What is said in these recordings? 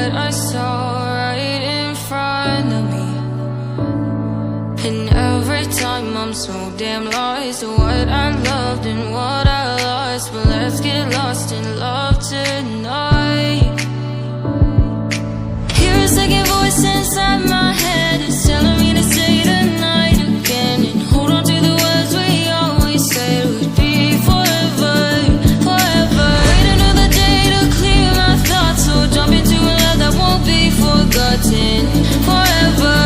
what I saw right in front of me. And every time I'm so damn lost to what I loved and what I lost. But let's get lost in love tonight. Hear a second voice inside my head, it's telling me to stay tonight again, and hold on to the words we always said would be forever, forever. Wait another day to clear my thoughts, so jump into a love that won't be forgotten. Forever,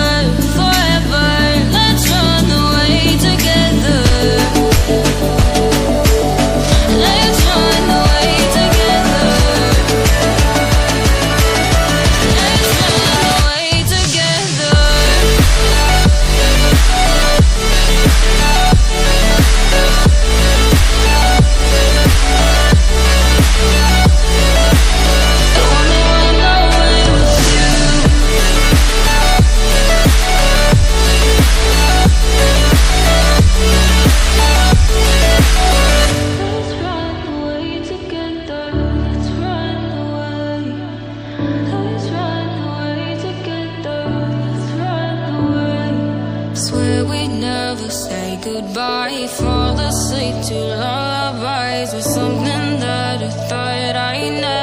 forever, let's run away together. Let's run away together. Let's run away together. I wanna run away with you. Let's run away together. Let's run away. Let's run away together. Let's run away. Swear we'd never say goodbye. Fall asleep to lullabies with something that I thought I never